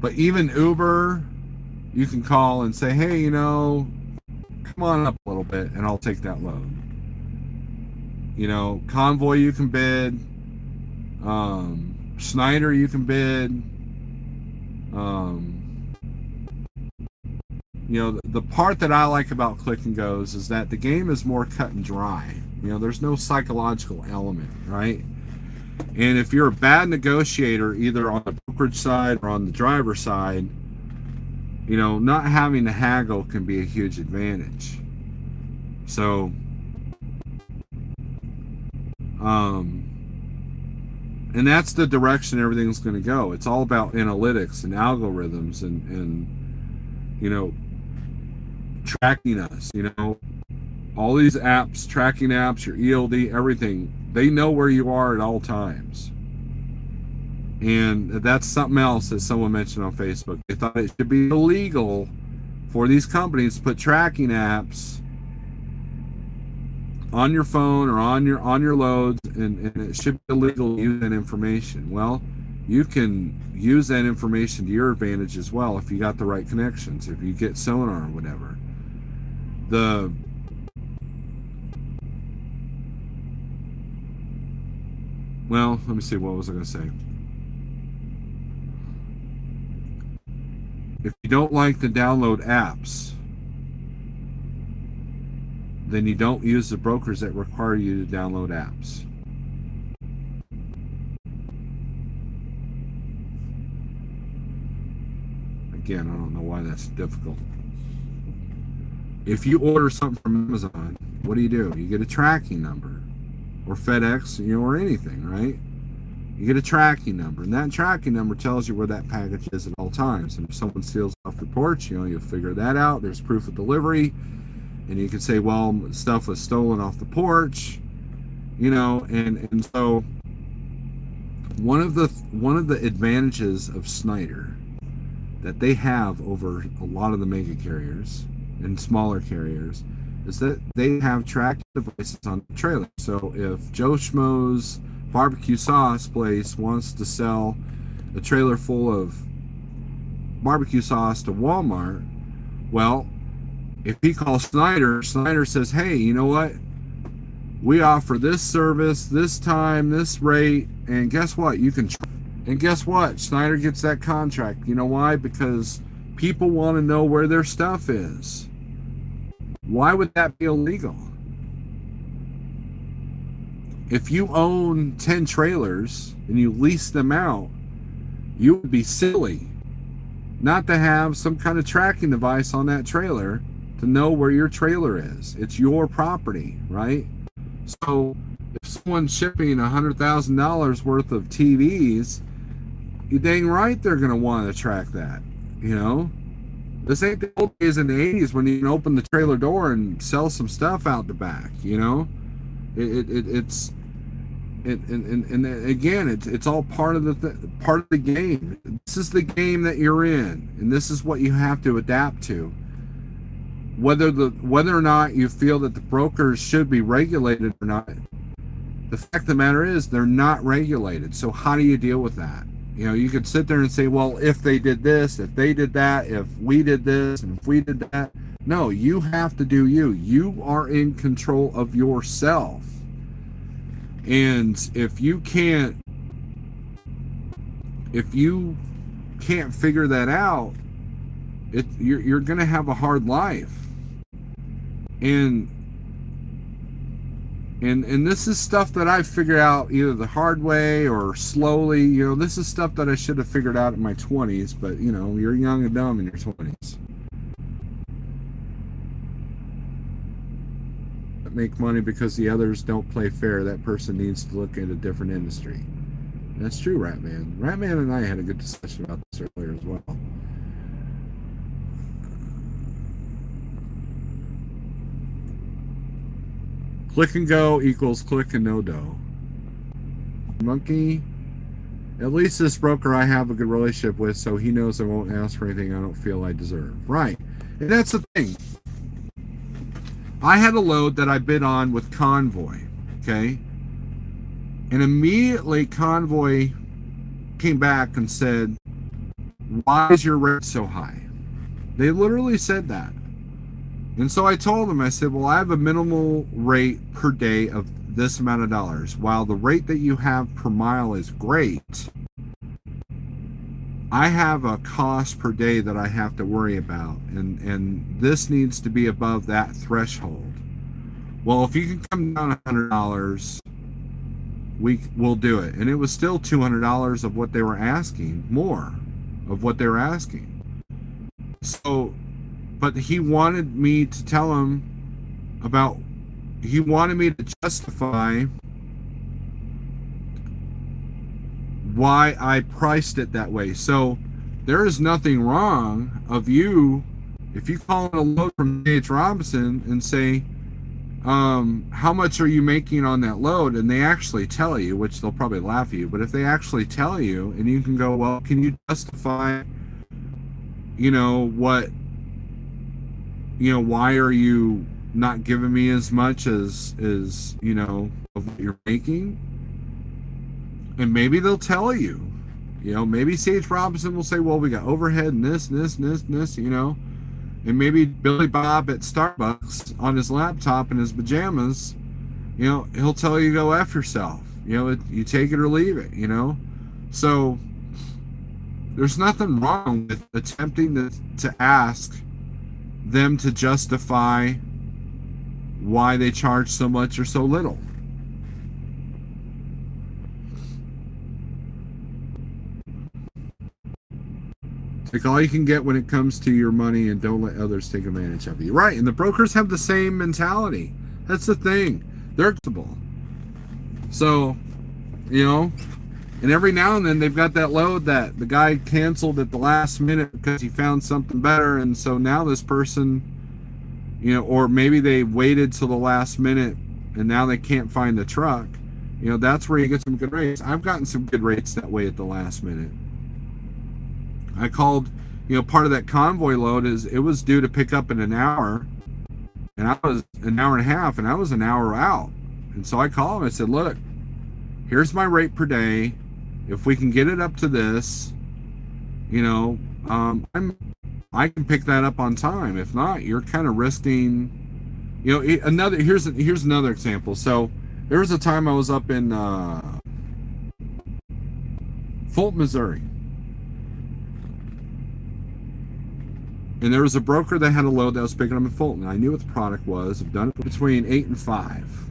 But even Uber, you can call and say, hey, you know, come on up a little bit and I'll take that load. You know, Convoy you can bid. Schneider you can bid. You know, the part that I like about Click and Goes is that the game is more cut and dry. You know, there's no psychological element, right? And if you're a bad negotiator, either on the brokerage side or on the driver side, you know, not having to haggle can be a huge advantage. So, and that's the direction everything's going to go. It's all about analytics and algorithms and you know, tracking us, you know, all these apps, tracking apps, your ELD, everything, they know where you are at all times. And that's something else that someone mentioned on Facebook. They thought it should be illegal for these companies to put tracking apps on your phone or on your loads, and it should be illegal to use that information. Well, you can use that information to your advantage as well if you got the right connections, if you get sonar or whatever. Well, let me see, what was I going to say? If you don't like to download apps, then you don't use the brokers that require you to download apps. Again, I don't know why that's difficult. If you order something from Amazon, what do? You get a tracking number, or FedEx, you know, or anything, right? You get a tracking number, and that tracking number tells you where that package is at all times. And if someone steals off your porch, you know, you'll figure that out. There's proof of delivery, and you can say, well, stuff was stolen off the porch, you know, and so one of the advantages of Schneider that they have over a lot of the mega carriers and smaller carriers is that they have tracking devices on the trailer. So if Joe Schmo's barbecue sauce place wants to sell a trailer full of barbecue sauce to Walmart, well, if he calls Schneider, Schneider says, hey, you know what? We offer this service, this time, this rate, and guess what? And guess what? Schneider gets that contract. You know why? Because people want to know where their stuff is. Why would that be illegal? If you own 10 trailers and you lease them out, you would be silly not to have some kind of tracking device on that trailer to know where your trailer is. It's your property, right? So if someone's shipping $100,000 worth of TVs, you dang right they're going to want to track that, you know? This ain't the old days in the 80s when you can open the trailer door and sell some stuff out the back, you know? It's all part of the game. This is the game that you're in, and this is what you have to adapt to. Whether or not you feel that the brokers should be regulated or not, the fact of the matter is they're not regulated. So how do you deal with that? You know, you could sit there and say, well, if they did this, if they did that, if we did this, and if we did that. No, you have to do you. You are in control of yourself. And if you can't figure that out, you're going to have a hard life. And this is stuff that I figured out either the hard way or slowly. You know, this is stuff that I should have figured out in my 20s, but you know, you're young and dumb in your 20s. Make money because the others don't play fair. That person needs to look at a different industry. That's true, Ratman. Ratman and I had a good discussion about this earlier as well. Click and go equals click and no dough. Monkey. At least this broker I have a good relationship with, so he knows I won't ask for anything I don't feel I deserve. Right. And that's the thing. I had a load that I bid on with Convoy. Okay. And immediately Convoy came back and said, why is your rate so high? They literally said that. And so I told them, I said, well, I have a minimal rate per day of this amount of dollars. While the rate that you have per mile is great, I have a cost per day that I have to worry about. And this needs to be above that threshold. Well, if you can come down $100, we'll do it. And it was still $200 of what they were asking, more of what they were asking. So, but he wanted me to tell him about, he wanted me to justify why I priced it that way. So there is nothing wrong of you, if you call in a load from C.H. Robinson and say, how much are you making on that load? And they actually tell you, which they'll probably laugh at you, but if they actually tell you, and you can go, well, can you justify, what, why are you not giving me as much as of what you're making? And maybe they'll tell you, maybe C.H. Robinson will say, well, we got overhead and this, and maybe Billy Bob at Starbucks on his laptop in his pajamas, he'll tell you go F yourself. You take it or leave it, So there's nothing wrong with attempting to ask them to justify why they charge so much or so little. Take all you can get when it comes to your money and don't let others take advantage of you. Right, and the brokers have the same mentality. That's the thing. They're acceptable. So, and every now and then they've got that load that the guy canceled at the last minute because he found something better, and so now this person, or maybe they waited till the last minute and now they can't find the truck. That's where you get some good rates. I've gotten some good rates that way at the last minute. I called, part of that Convoy load is it was due to pick up in an hour, and I was an hour and a half, and I was an hour out. And so I called him. I said, look, here's my rate per day. If we can get it up to this, I can pick that up on time. If not, you're kind of risking, here's another example. So there was a time I was up in Fulton, Missouri. And there was a broker that had a load that was picking up in Fulton. I knew what the product was. I've done it between 8 and 5.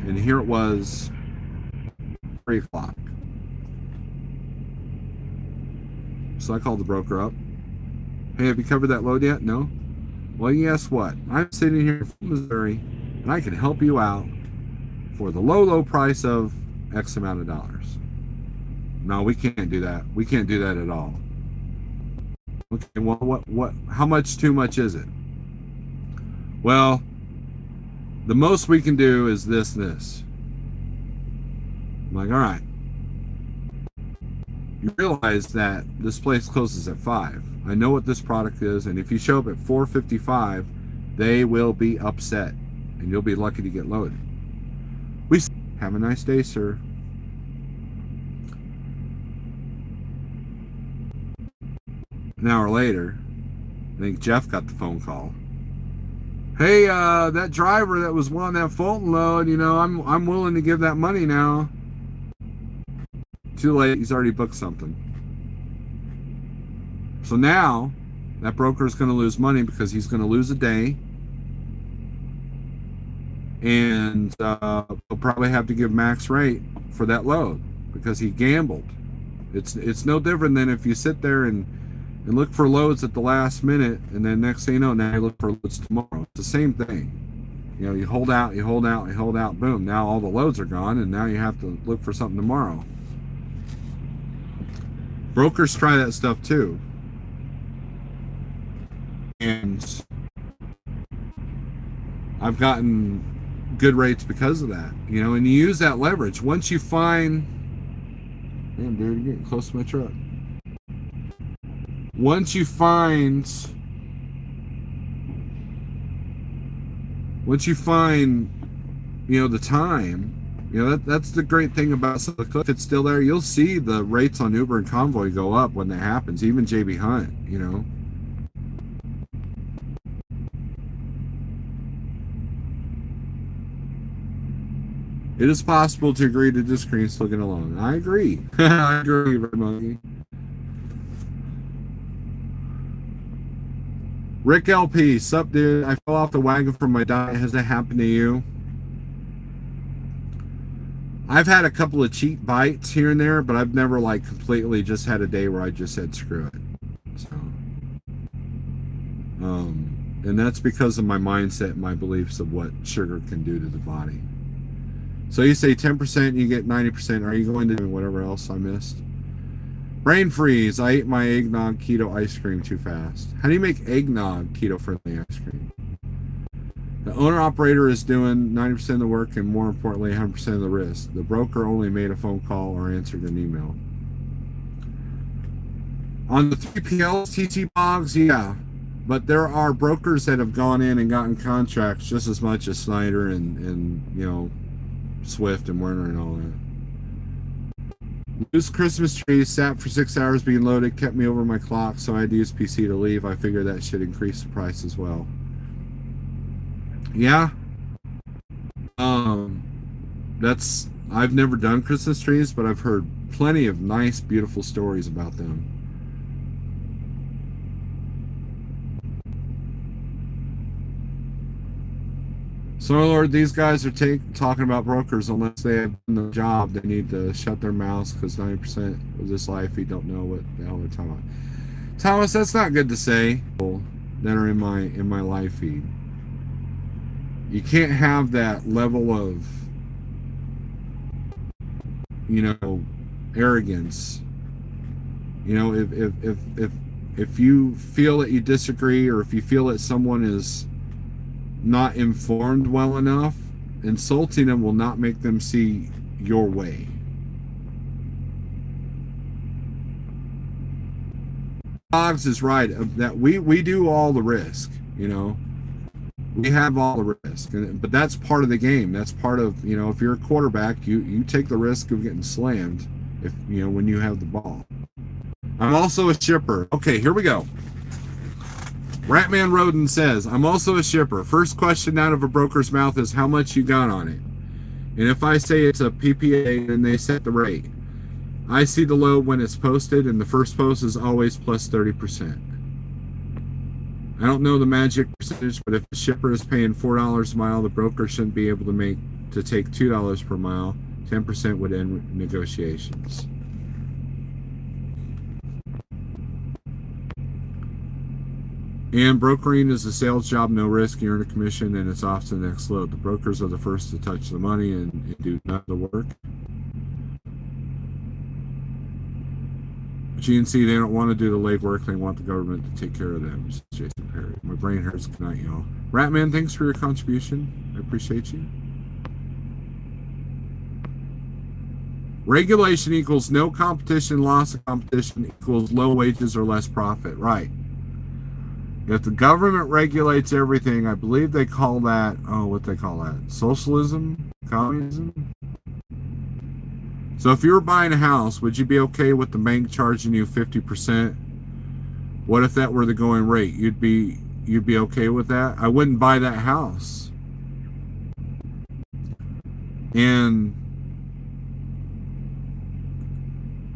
And here it was 3 o'clock. So I called the broker up. Hey, have you covered that load yet? No? Well, guess what? I'm sitting here in Fulton, Missouri, and I can help you out for the low price of X amount of dollars. No, we can't do that. We can't do that at all. Okay, well, what, how much too much is it? Well, the most we can do is this. I'm like, all right. You realize that this place closes at 5. I know what this product is, and if you show up at 4:55, they will be upset, and you'll be lucky to get loaded. We have a nice day, sir. An hour later, I think Jeff got the phone call. Hey, that driver that was wanting that Fulton load, I'm willing to give that money now. Too late, he's already booked something. So now, that broker is going to lose money because he's going to lose a day. And he'll probably have to give max rate for that load because he gambled. It's no different than if you sit there and look for loads at the last minute, and then next thing you know, now you look for loads tomorrow. It's the same thing. You hold out, boom, now all the loads are gone, and now you have to look for something tomorrow. Brokers try that stuff too. And I've gotten good rates because of that, you know, and you use that leverage. Once you find, damn dude, you're getting close to my truck. Once you find, you know, the time, you know, that's the great thing about the cliff. If it's still there, you'll see the rates on Uber and Convoy go up when that happens. Even JB Hunt, you know. It is possible to agree to disagree and still get along. I agree. I agree, Red Monkey. Rick LP, sup dude? I fell off the wagon from my diet. Has that happened to you? I've had a couple of cheat bites here and there, but I've never like completely just had a day where I just said screw it. So, and that's because of my mindset and my beliefs of what sugar can do to the body. So you say 10%, you get 90%. Are you going to do whatever else I missed? Brain freeze. I ate my eggnog keto ice cream too fast. How do you make eggnog keto friendly ice cream? The owner-operator is doing 90% of the work and, more importantly, 100% of the risk. The broker only made a phone call or answered an email. On the 3PLs, TT Bogs, yeah. But there are brokers that have gone in and gotten contracts just as much as Schneider and you know, Swift and Werner and all that. Loose Christmas trees sat for 6 hours being loaded, kept me over my clock, so I had to use PC to leave. I figure that should increase the price as well. Yeah. I've never done Christmas trees, but I've heard plenty of nice, beautiful stories about them. So, Lord, these guys are talking about brokers. Unless they have done the job, they need to shut their mouths, because 90% of this life, you don't know what the hell they're talking about. Thomas, that's not good to say. That are in my live feed. You can't have that level of, you know, arrogance. You know, if you feel that you disagree, or if you feel that someone is not informed well enough, insulting them will not make them see your way. Boggs is right that we do all the risk, you know. We have all the risk, but that's part of the game. That's part of, you know, if you're a quarterback, you take the risk of getting slammed, if you know, when you have the ball. I'm also a shipper. Okay, here we go. Ratman Roden says, I'm also a shipper. First question out of a broker's mouth is how much you got on it. And if I say it's a PPA, then they set the rate. I see the load when it's posted, and the first post is always plus 30%. I don't know the magic percentage, but if the shipper is paying $4 a mile, the broker shouldn't be able to take $2 per mile. 10% would end negotiations. And brokering is a sales job, no risk. You earn a commission, and it's off to the next load. The brokers are the first to touch the money and do none of the work. GNC, they don't want to do the legwork. They want the government to take care of them. This is Jason Perry. My brain hurts. Good night, y'all. Ratman, thanks for your contribution. I appreciate you. Regulation equals no competition. Loss of competition equals low wages or less profit. Right. If the government regulates everything, I believe they call that, what they call that? Socialism? Communism? So if you were buying a house, would you be okay with the bank charging you 50%? What if that were the going rate? You'd be okay with that? I wouldn't buy that house. And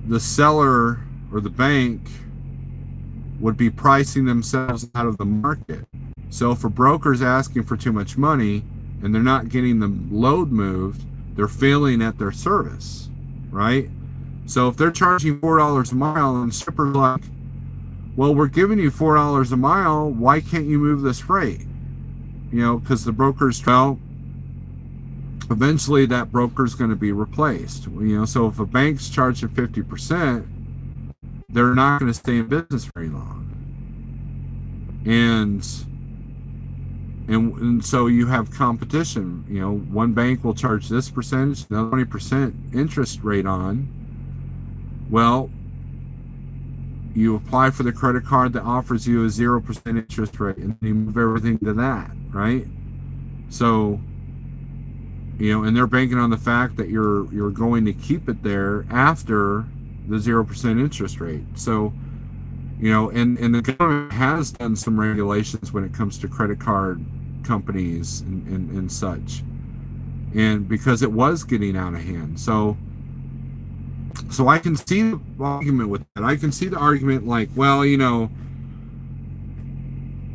the seller or the bank would be pricing themselves out of the market. So if a broker's asking for too much money and they're not getting the load moved, they're failing at their service, right? So if they're charging $4 a mile and the shipper's like, well, we're giving you $4 a mile, why can't you move this freight? You know, because the broker's, well, eventually that broker's going to be replaced. You know, so if a bank's charging 50%, they're not going to stay in business very long. And and so you have competition. You know, one bank will charge this percentage, another 20% interest rate on. Well, you apply for the credit card that offers you a 0% interest rate, and you move everything to that, right? So, you know, and they're banking on the fact that you're going to keep it there after the 0% interest rate. So, you know, and the government has done some regulations when it comes to credit card companies and such, and because it was getting out of hand. So I can see the argument with that. I can see the argument like, well, you know,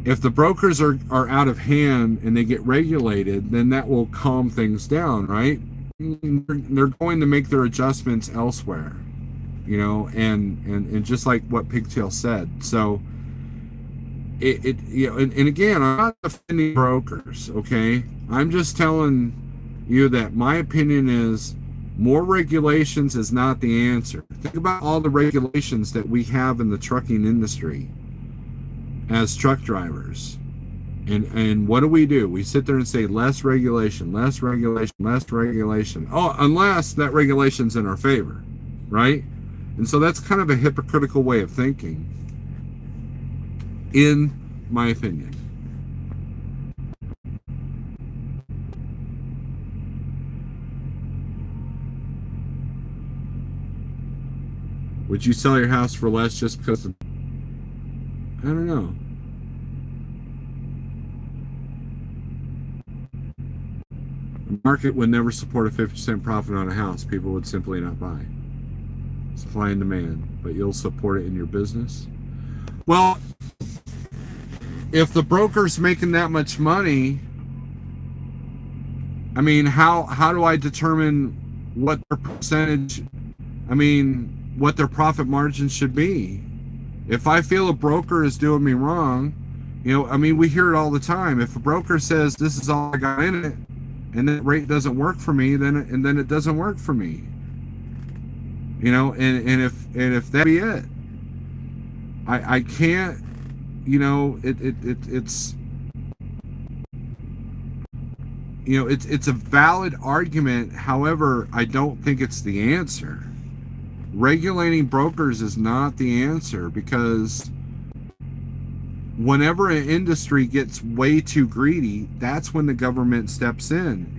if the brokers are out of hand and they get regulated, then that will calm things down, right? They're going to make their adjustments elsewhere, you know, and just like what Pigtail said. So it you know, and again, I'm not defending brokers, okay? I'm just telling you that my opinion is more regulations is not the answer. Think about all the regulations that we have in the trucking industry as truck drivers. And what do? We sit there and say less regulation, less regulation, less regulation. Oh, unless that regulation's in our favor, right? And so that's kind of a hypocritical way of thinking, in my opinion. Would you sell your house for less just because of, I don't know. The market would never support a 50% profit on a house. People would simply not buy. Supply and demand. But you'll support it in your business? Well, if the broker's making that much money, I mean, how do I determine what their percentage, I mean, what their profit margin should be? If I feel a broker is doing me wrong, you know, I mean, we hear it all the time. If a broker says this is all I got in it, and that rate doesn't work for me, then it doesn't work for me. You know, and if that be it, I can't, you know, it's you know, it's a valid argument. However, I don't think it's the answer. Regulating brokers is not the answer, because whenever an industry gets way too greedy, that's when the government steps in,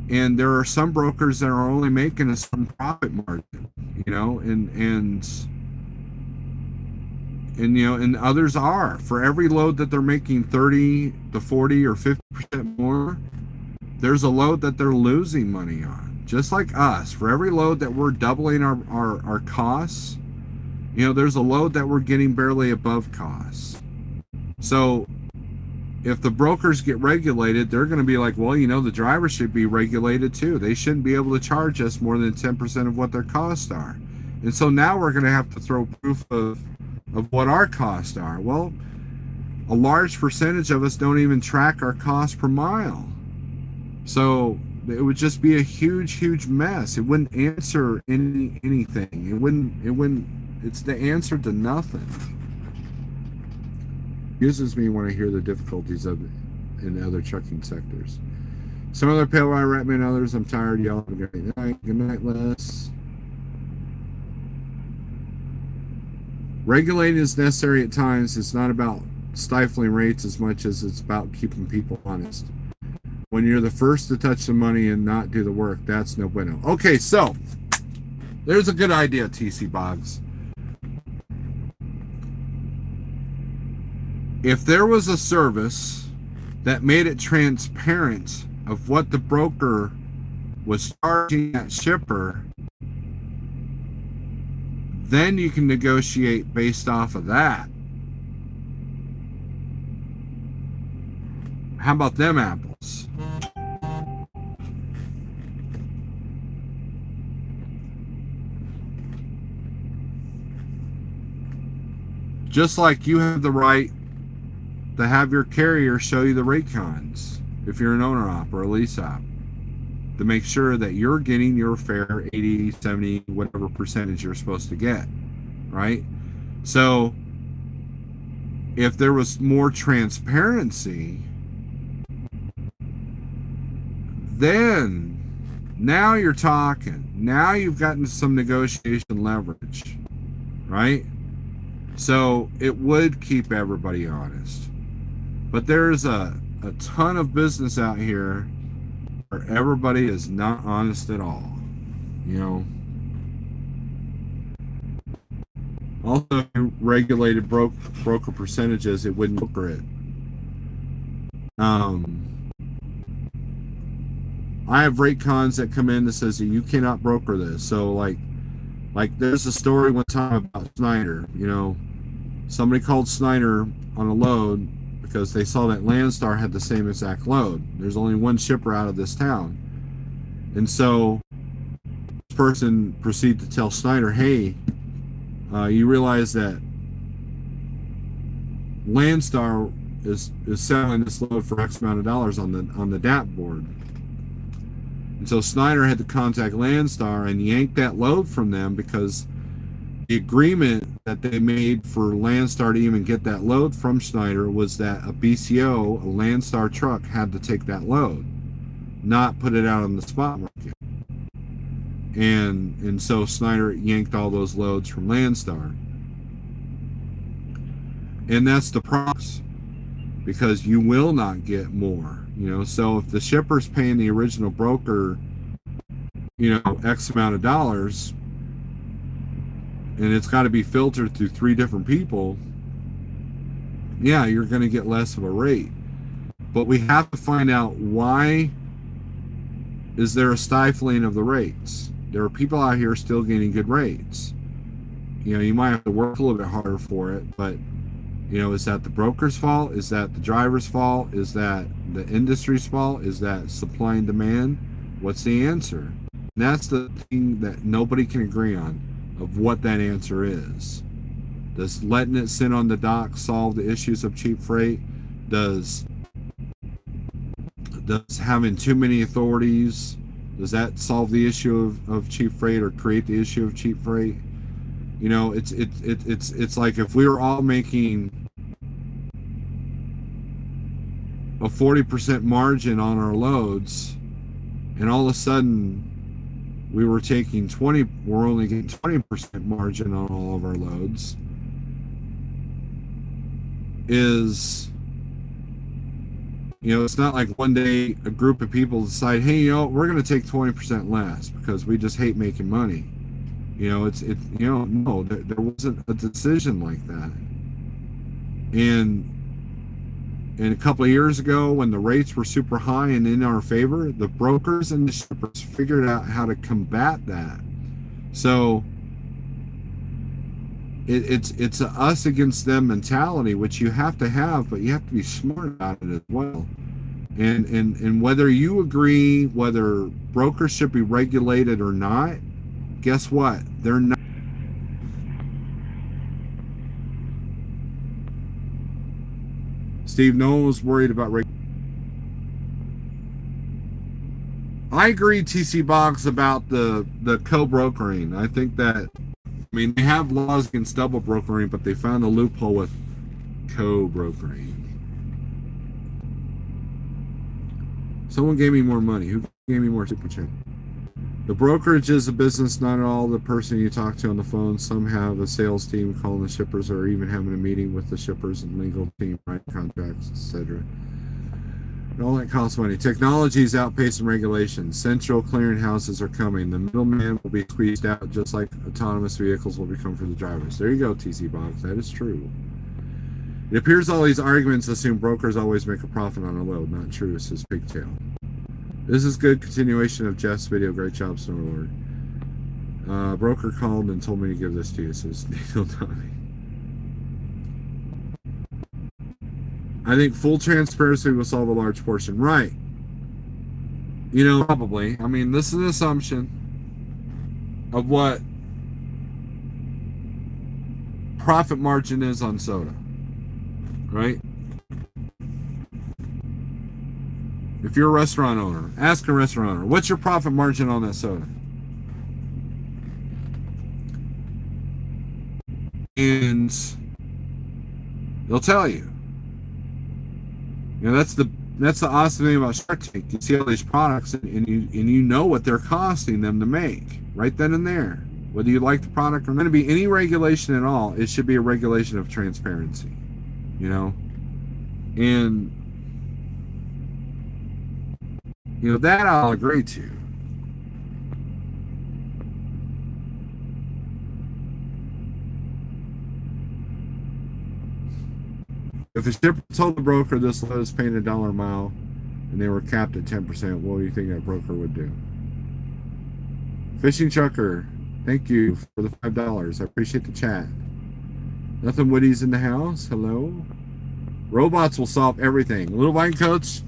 and there are some brokers that are only making a certain profit margin, you know, and you know, and others are. For every load that they're making 30 to 40 or 50% more, there's a load that they're losing money on. Just like us, for every load that we're doubling our costs, you know, there's a load that we're getting barely above costs. So if the brokers get regulated, they're going to be like, well, you know, the drivers should be regulated too. They shouldn't be able to charge us more than 10% of what their costs are. And so now we're going to have to throw proof of what our costs are. Well, a large percentage of us don't even track our cost per mile. So it would just be a huge mess. It wouldn't answer anything. It wouldn't, it's the answer to nothing. It uses me when I hear the difficulties of it in other trucking sectors. Some other pale wire rat me and others. I'm tired, y'all. Have a great night. Good night, Les. Regulating is necessary at times. It's not about stifling rates as much as it's about keeping people honest. When you're the first to touch the money and not do the work, that's no bueno. Okay, so there's a good idea, TC Boggs. If there was a service that made it transparent of what the broker was charging that shipper, then you can negotiate based off of that. How about them apples? Just like you have the right to have your carrier show you the rate cons if you're an owner op or a lease op, to make sure that you're getting your fair 80, 70, whatever percentage you're supposed to get, right? So if there was more transparency, then now you're talking. Now you've gotten some negotiation leverage, right? So it would keep everybody honest. But there's a ton of business out here where everybody is not honest at all. You know, also if you regulated broker percentages, it wouldn't broker it. I have rate cons that come in that says that you cannot broker this. So like there's a story one time about Schneider. You know, somebody called Schneider on a load because they saw that Landstar had the same exact load. There's only one shipper out of this town. And so this person proceeded to tell Schneider, hey, you realize that Landstar is selling this load for X amount of dollars on the DAP board. And so Schneider had to contact Landstar and yank that load from them because the agreement that they made for Landstar to even get that load from Schneider was that a BCO, a Landstar truck, had to take that load, not put it out on the spot market. And so Schneider yanked all those loads from Landstar. And that's the process, because you will not get more. You know, so if the shipper's paying the original broker, you know, X amount of dollars, and it's got to be filtered through 3 different people, yeah, you're going to get less of a rate. But we have to find out, why is there a stifling of the rates? There are people out here still getting good rates. You know, you might have to work a little bit harder for it, but you know, is that the broker's fault? Is that the driver's fault? Is that the industry's fault? Is that supply and demand? What's the answer? And that's the thing that nobody can agree on, of what that answer is. Does letting it sit on the dock solve the issues of cheap freight? Does having too many authorities, does that solve the issue of cheap freight, or create the issue of cheap freight? You know, it's like if we were all making a 40% margin on our loads, and all of a sudden we're only getting 20% margin on all of our loads. You know, it's not like one day a group of people decide, hey, you know, we're going to take 20% less because we just hate making money. You know, no, there wasn't a decision like that. And a couple of years ago, when the rates were super high and in our favor, the brokers and the shippers figured out how to combat that. So it's a us against them mentality, which you have to have, but you have to be smart about it as well. And whether you agree whether brokers should be regulated or not, guess what? They're not. Steve, no one was worried about I agree, TC Boggs, about the co-brokering. I think that, I mean, they have laws against double brokering, but they found a loophole with co-brokering. Someone gave me more money. Who gave me more super chat? The brokerage is a business, not at all the person you talk to on the phone. Some have a sales team calling the shippers, or even having a meeting with the shippers and legal team, write contracts, etc. And all that costs money. Technology is outpacing regulations. Central clearinghouses are coming. The middleman will be squeezed out, just like autonomous vehicles will become for the drivers. There you go, TC Boggs. That is true. It appears all these arguments assume brokers always make a profit on a load. Not true, says Pigtail. This is good continuation of Jeff's video. Great job, Snowlord. Broker called and told me to give this to you, says Daniel Tommy. I think full transparency will solve a large portion. Right. You know, probably. I mean, this is an assumption of what profit margin is on soda. Right? If you're a restaurant owner, ask a restaurant owner, what's your profit margin on that soda? And They'll tell you. You know, that's the awesome thing about Shark Tank. You see all these products, and you know what they're costing them to make right then and there. Whether you like the product or not, going to be any regulation at all, it should be a regulation of transparency. You know, and you know that I'll agree to. If a shipper told the broker this load is paying $1 a mile and they were capped at 10%, what do you think that broker would do? Fishing Chucker, thank you for the $5. I appreciate the chat. Nothing Woody's in the house. Hello. Robots will solve everything. Little Vine Coach,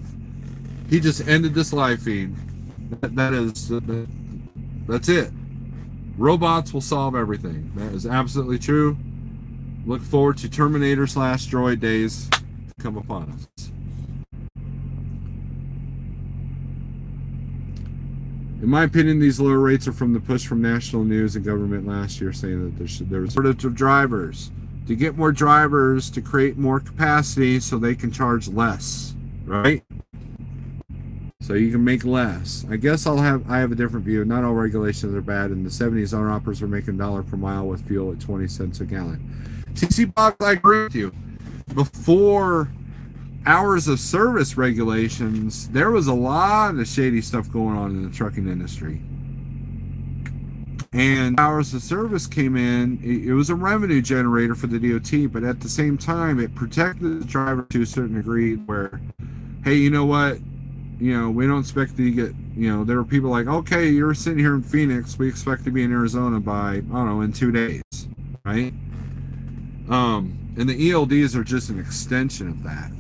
he just ended this live feed. That's it. Robots will solve everything. That is absolutely true. Look forward to Terminator/droid days to come upon us. In my opinion, these lower rates are from the push from national news and government last year saying that there was a shortage of drivers. To get more drivers, to create more capacity so they can charge less, right? So you can make less. I guess I have a different view. Not all regulations are bad. In the 70s, owner operators were making $1 per mile with fuel at 20 cents a gallon. TC Box, I agree with you. Before hours of service regulations, there was a lot of shady stuff going on in the trucking industry. And hours of service came in, it was a revenue generator for the DOT, but at the same time, it protected the driver to a certain degree where, hey, you know what? You know, we don't expect you to get, you know, there were people like, okay, you're sitting here in Phoenix, we expect to be in Arizona by, I don't know, in 2 days, right? And the ELDs are just an extension of that.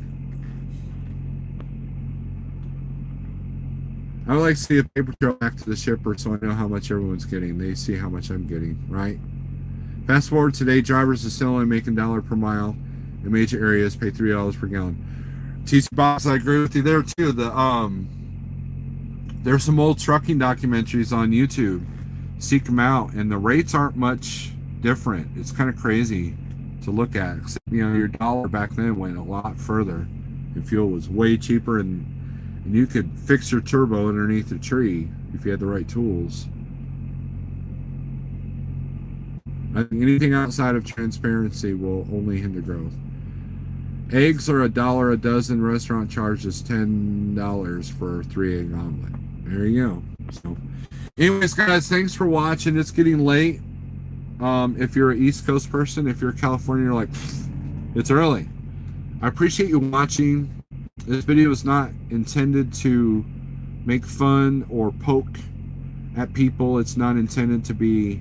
I would like to see a paper trail back to the shipper so I know how much everyone's getting. They see how much I'm getting, right? Fast forward today, drivers are still only making $1 per mile. In major areas, pay $3 per gallon. TC Box, I agree with you there too. There's some old trucking documentaries on YouTube. Seek them out, and the rates aren't much different. It's kind of crazy to look at. Except, you know, your dollar back then went a lot further, and fuel was way cheaper, and you could fix your turbo underneath a tree if you had the right tools. I think anything outside of transparency will only hinder growth. Eggs are $1 a dozen. Restaurant charges $10 for a 3-egg omelet. There you go. So, anyways, guys, thanks for watching. It's getting late. If you're an East Coast person, if you're a California, you're like, it's early. I appreciate you watching. This video is not intended to make fun or poke at people. It's not intended to be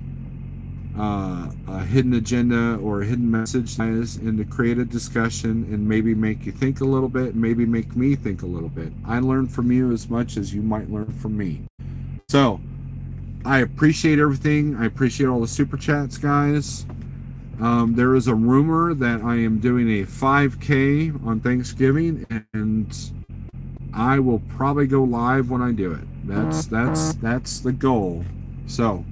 a hidden agenda or a hidden message, and to create a discussion and maybe make you think a little bit, maybe make me think a little bit. I learn from you as much as you might learn from me. So I appreciate everything. I appreciate all the super chats, guys. There is a rumor that I am doing a 5K on Thanksgiving, and I will probably go live when I do it. That's the goal. So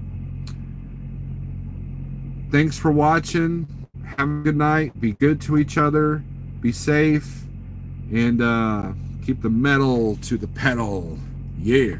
thanks for watching. Have a good night. Be good to each other. Be safe. And keep the metal to the pedal. Yeah.